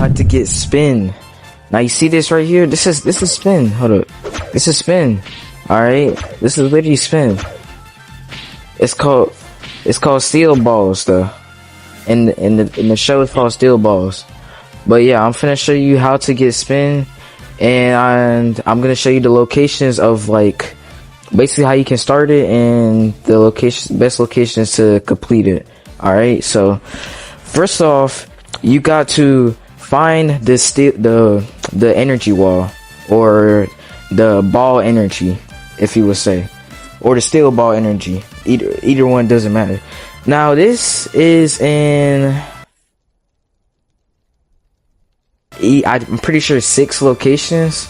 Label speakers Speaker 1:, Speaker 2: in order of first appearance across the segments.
Speaker 1: how to get spin. Now you see this right here? This is spin. Hold up. This is spin. Alright? This is literally spin. It's called steel balls though. In the show it's called steel balls. But yeah, I'm finna show you how to get spin, and I'm gonna show you the locations of like basically how you can start it and the best locations to complete it. Alright, so first off, you got to find the energy wall, or the ball energy, if you would say, or the steel ball energy. Either one doesn't matter. Now this is in I'm pretty sure 6 locations.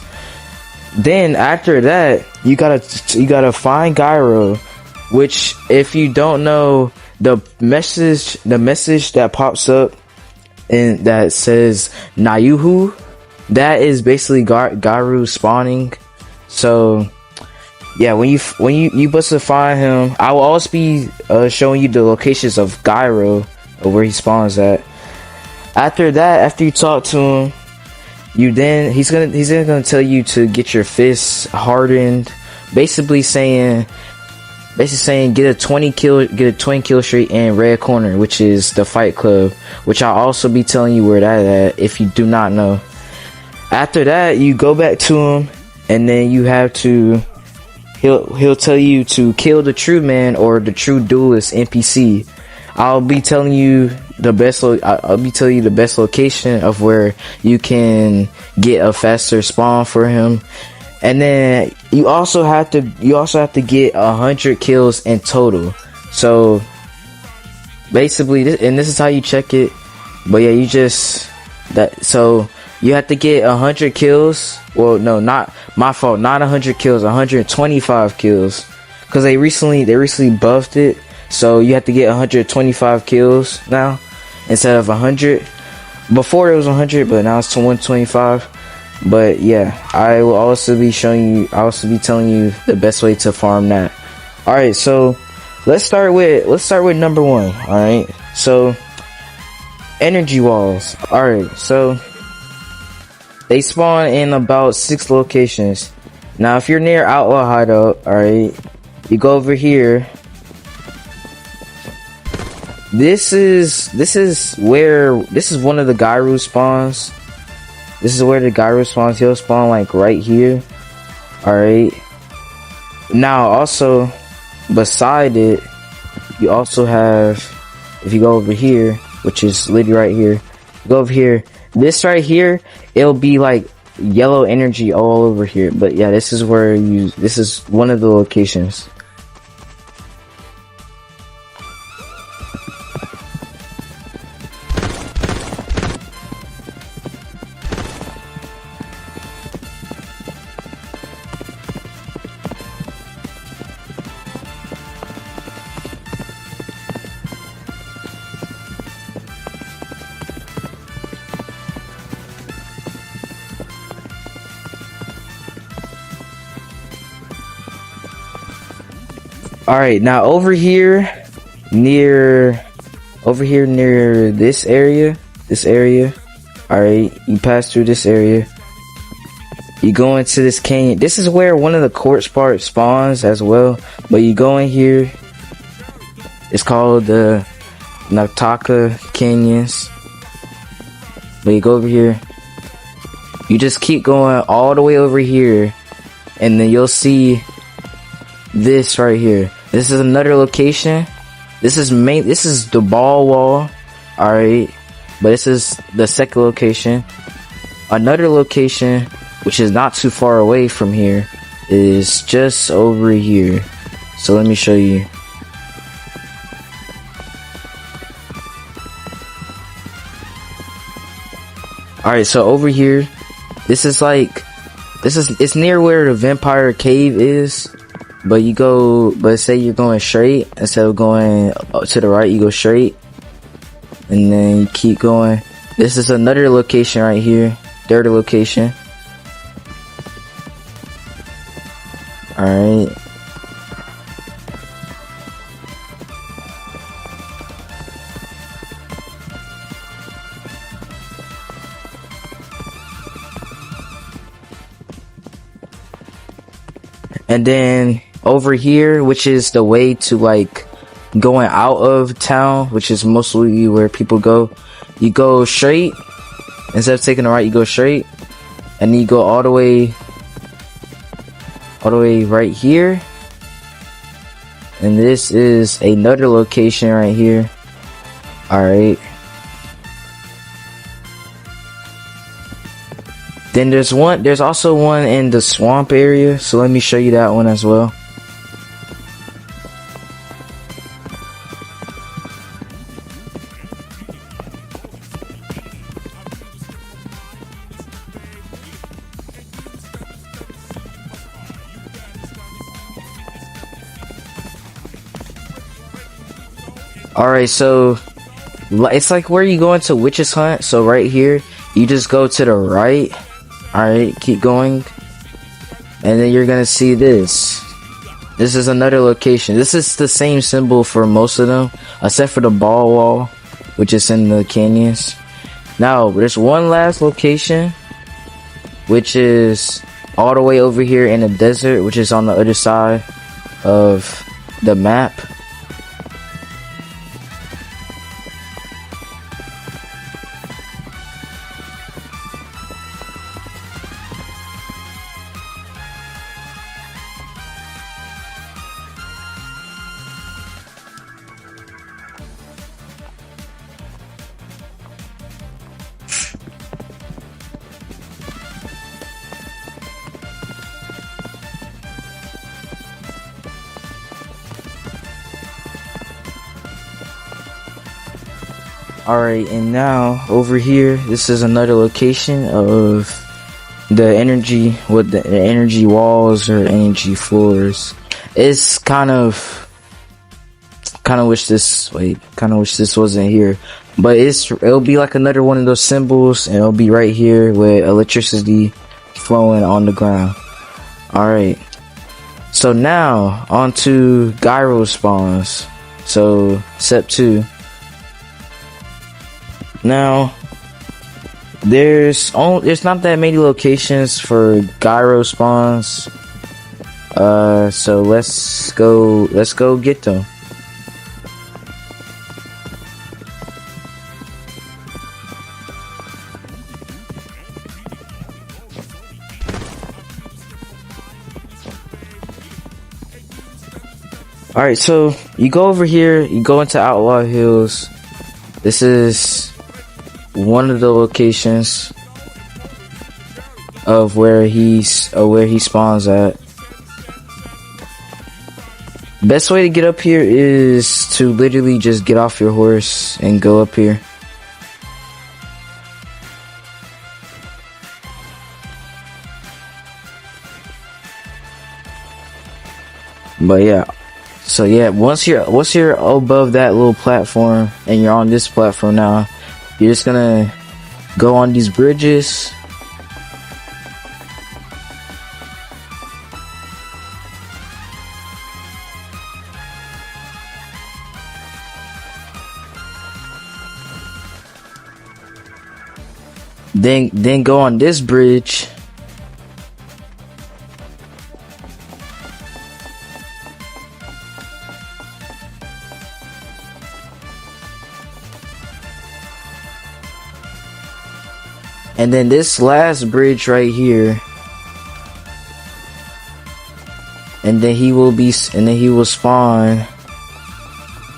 Speaker 1: Then after that, you gotta find gyro, which, if you don't know, the message that pops up and that says Nayuhu, that is basically gyro spawning. So yeah, when you bust to find him, I will also be showing you the locations of gyro, or where he spawns at. After that, after you talk to him, he's gonna tell you to get your fists hardened, basically saying get a 20 kill streak in red corner, which is the fight club, which I'll also be telling you where that at if you do not know. After that, you go back to him, and then you have to he'll tell you to kill the true man, or the true duelist NPC. I'll be telling you the best location of where you can get a faster spawn for him. And then you also have to get 100 kills in total. So basically this is how you check it. But yeah, so you have to get 100 kills. Well, no, not my fault, not 100 kills, 125 kills, because they recently buffed it. So you have to get 125 kills now instead of 100. Before it was 100, but now it's to 125. But yeah, I will also be telling you the best way to farm that. Alright, so let's start with number 1. Alright, so energy walls. Alright, so they spawn in about 6 locations. Now if you're near Outlaw Hideout, alright, you go over here. This is one of the gyro spawns. This is where the gyro spawns. He'll spawn like right here. Alright. Now also, beside it, you also have, if you go over here, which is literally right here, go over here. This right here, it'll be like yellow energy all over here. But yeah, this is one of the locations. Alright, now over here near this area, alright, you pass through this area, you go into this canyon. This is where one of the quartz parts spawns as well, but you go in here, it's called the Nataka Canyons. But you go over here, you just keep going all the way over here, and then you'll see this right here. This is another location. This is the ball wall. Alright. But this is the second location. Another location, which is not too far away from here, is just over here. So let me show you. Alright, so over here, it's near where the vampire cave is. But say you're going straight, instead of going to the right, you go straight, and then you keep going. This is another location right here, third location. Alright. And then over here, which is the way to like going out of town, which is mostly where people go, you go straight. Instead of taking a right, you go straight, and then you go all the way right here. And this is another location right here. Alright. Then there's also one in the swamp area, so let me show you that one as well. Alright, so it's like where you go into Witch's Hunt. So right here, you just go to the right. Alright, keep going. And then you're gonna see this. This is another location. This is the same symbol for most of them, except for the ball wall, which is in the canyons. Now, there's one last location, which is all the way over here in the desert, which is on the other side of the map. Alright, and now over here, this is another location of the energy, with the energy walls or energy floors. It's kind of wish this wasn't here, but it'll be like another one of those symbols, and it'll be right here with electricity flowing on the ground. Alright, so now on to gyro spawns. So step 2. Now, there's not that many locations for gyro spawns. So let's go get them. Alright, so you go over here, you go into Outlaw Hills. This is one of the locations of where he spawns at. Best way to get up here is to literally just get off your horse and go up here. But yeah, so yeah, once you're above that little platform and you're on this platform now, you're just gonna go on these bridges. Then go on this bridge. And then this last bridge right here. And then he will spawn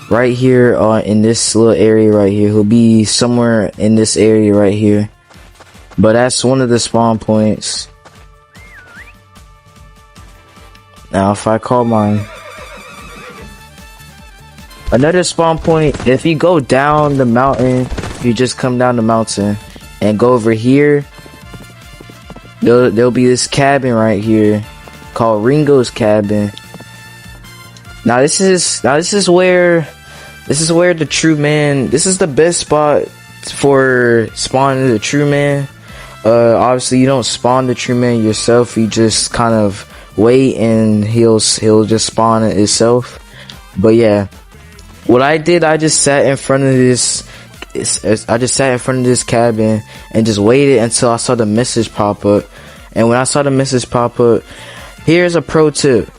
Speaker 1: right here in this little area right here. He'll be somewhere in this area right here. But that's one of the spawn points. Now if I call mine. Another spawn point, if you go down the mountain, you just come down the mountain and go over here, there'll be this cabin right here called Ringo's Cabin. Now this is where the true man, this is the best spot for spawning the true man. Obviously you don't spawn the true man yourself, you just kind of wait and he'll just spawn it itself. But yeah, what I did, I just sat in front of this cabin and just waited until I saw the message pop up. And when I saw the message pop up, here's a pro tip.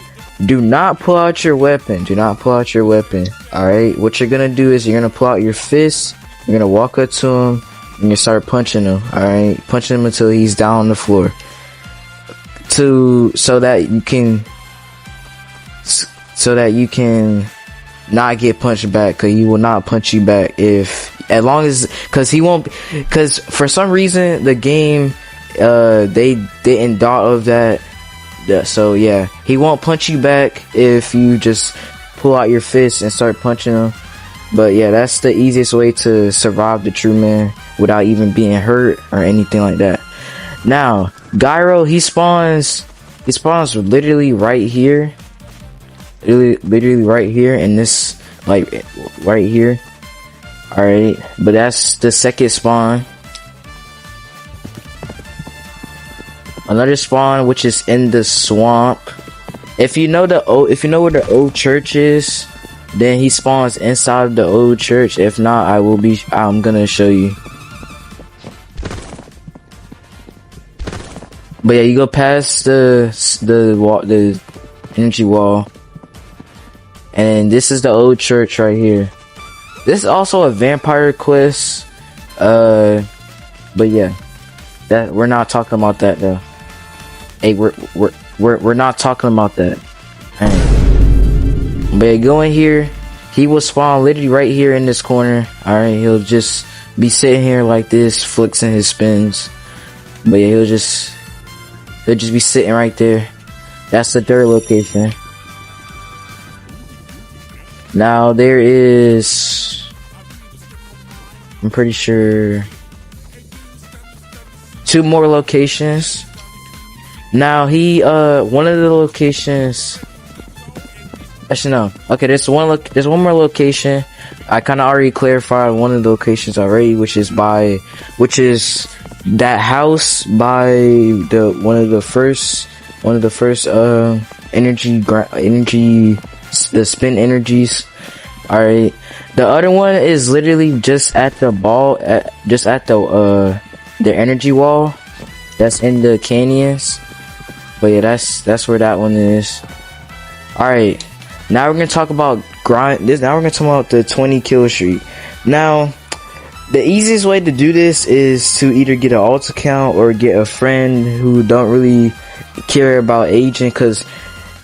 Speaker 1: Do not pull out your weapon. Do not pull out your weapon. Alright? What you're gonna do is you're gonna pull out your fist. You're gonna walk up to him and you start punching him. Alright? Punching him until he's down on the floor. So that you can not get punched back, because he will not punch you back because for some reason the game they didn't thought of that. So yeah, he won't punch you back if you just pull out your fist and start punching him. But yeah, that's the easiest way to survive the true man without even being hurt or anything like that. Now Gyro, he spawns literally right here. Literally right here in this, like right here. Alright, but that's the second spawn. Another spawn which is in the swamp. If you know where the old church is, then he spawns inside of the old church. If not, I'm gonna show you. But yeah, you go past the wall, the energy wall. And this is the old church right here. This is also a vampire quest. But yeah, that we're not talking about that though. Hey, we're not talking about that. Right. But yeah, go in here. He will spawn literally right here in this corner. Alright, he'll just be sitting here like this, flexing his spins. But yeah, he'll just be sitting right there. That's the third location. Now there is, I'm pretty sure, 2 more locations. Now one of the locations, actually no, okay, there's one more location. I kind of already clarified one of the locations already, which is that house by one of the first energy, the spin energies. Alright, the other one is literally just at the the energy wall that's in the canyons. But yeah, that's where that one is. Alright, now we're gonna talk about now we're gonna talk about the 20 kill streak. Now the easiest way to do this is to either get an alt account or get a friend who don't really care about agent, because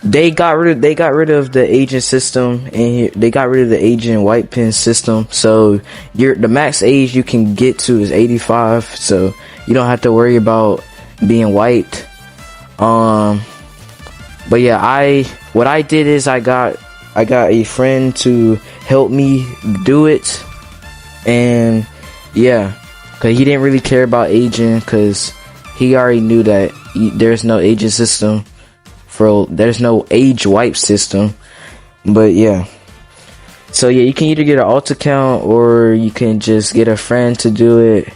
Speaker 1: they got rid of the agent system, and they got rid of the agent white pin system. So the max age you can get to is 85, so you don't have to worry about being wiped. But yeah, what I did is I got a friend to help me do it, and yeah, cause he didn't really care about agent, cause he already knew that there's no agent system. There's no age wipe system. But yeah, so yeah, you can either get an alt account, or you can just get a friend to do it,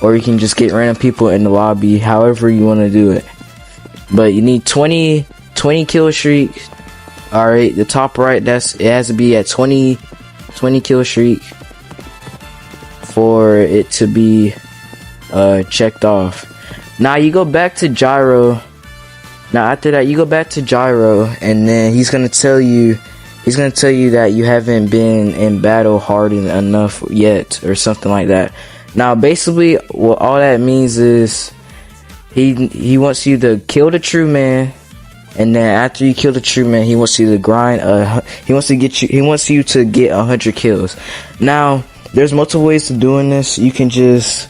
Speaker 1: or you can just get random people in the lobby, however you want to do it. But you need 20 kill streak. Alright, the top right, it has to be at 20 kill streak for it to be checked off. Now you go back to Gyro. Now after that, you go back to Gyro, and then he's gonna tell you that you haven't been in battle hard enough yet, or something like that. Now basically, what all that means is he wants you to kill the true man, and then after you kill the true man, he wants you to grind. He wants you to get 100 kills. Now there's multiple ways to doing this. You can just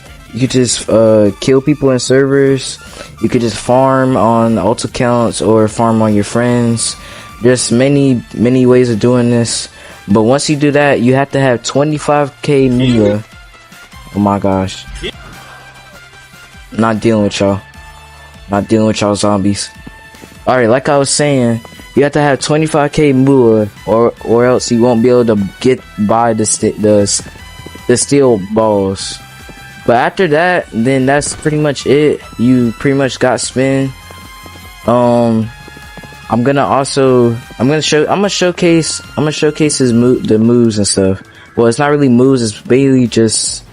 Speaker 1: kill people in servers. You could just farm on alt accounts or farm on your friends. There's many ways of doing this. But once you do that, you have to have 25k Mia. Oh my gosh. Not dealing with y'all. Not dealing with y'all zombies. Alright, like I was saying, you have to have 25k Mua, or else you won't be able to get by the steel balls. But after that, then that's pretty much it. You pretty much got spin. I'm gonna showcase the moves and stuff. Well, it's not really moves, it's basically just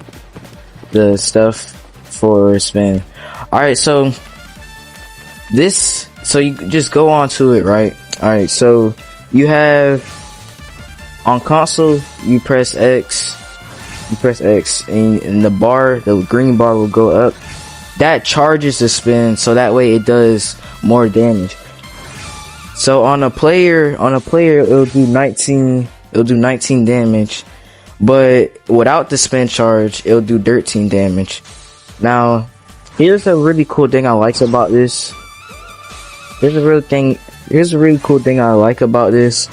Speaker 1: the stuff for spin. Alright, so this, so you just go on to it, right? All right, so you have on console, you press X, and the bar, the green bar will go up. That charges the spin, so that way it does more damage. So on a player, it'll do 19 damage, but without the spin charge, it'll do 13 damage. Now, here's a really cool thing I like about this. Here's a really cool thing I like about this.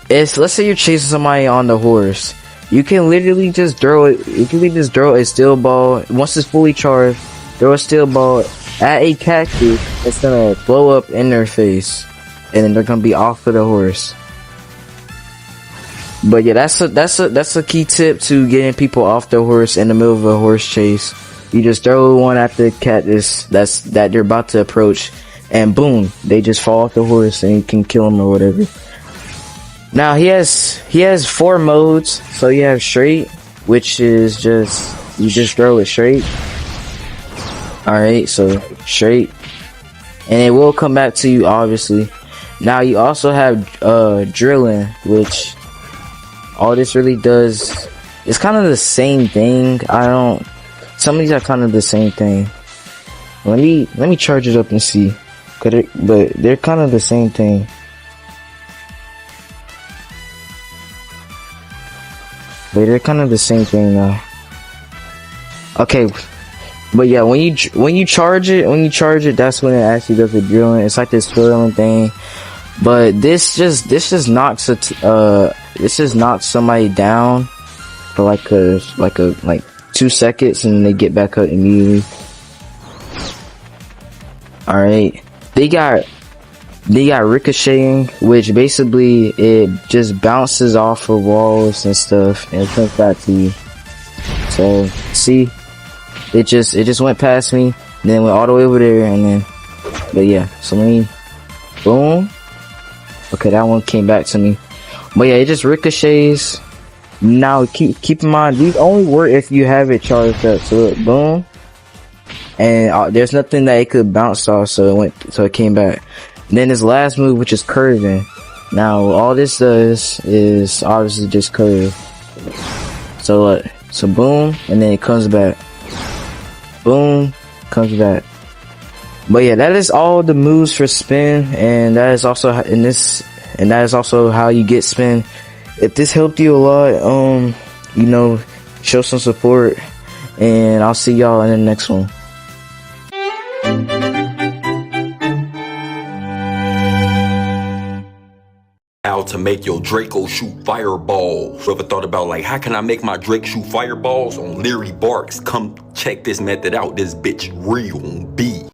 Speaker 1: It's, let's say you're chasing somebody on the horse. You can literally just throw it. You can just throw a steel ball. Once it's fully charged, throw a steel ball at a cactus. It's gonna blow up in their face, and then they're gonna be off of the horse. But yeah, that's a key tip to getting people off the horse in the middle of a horse chase. You just throw one at the cactus that they're about to approach, and boom, they just fall off the horse, and you can kill them or whatever. Now he has 4 modes. So you have straight, which is you just throw it straight. Alright, so straight, and it will come back to you, obviously. Now you also have drilling, which all this really does, it's kind of the same thing. Some of these are kind of the same thing. Let me charge it up and see, but they're kind of the same thing. But they're kind of the same thing now. Okay, but yeah, when you charge it, that's when it actually does the drilling. It's like this drilling thing. But this just knocks somebody down for like 2 seconds, and they get back up immediately. All right, they got ricocheting, which basically it just bounces off of walls and stuff and it comes back to you. So see, it just went past me, and then went all the way over there, and then, but yeah, so let me, boom. Okay, that one came back to me. But yeah, it just ricochets. Now keep in mind, these only work if you have it charged up. So look, boom, and there's nothing that it could bounce off, so it came back. And then this last move, which is curving. Now all this does is obviously just curve. So boom, and then it comes back. Boom, comes back. But yeah, that is all the moves for spin, and that is also how you get spin. If this helped you a lot, show some support, and I'll see y'all in the next one.
Speaker 2: How to make your Draco shoot fireballs. Ever thought about, like, how can I make my Drake shoot fireballs? On Leary Barks, come check this method out. This bitch real on B.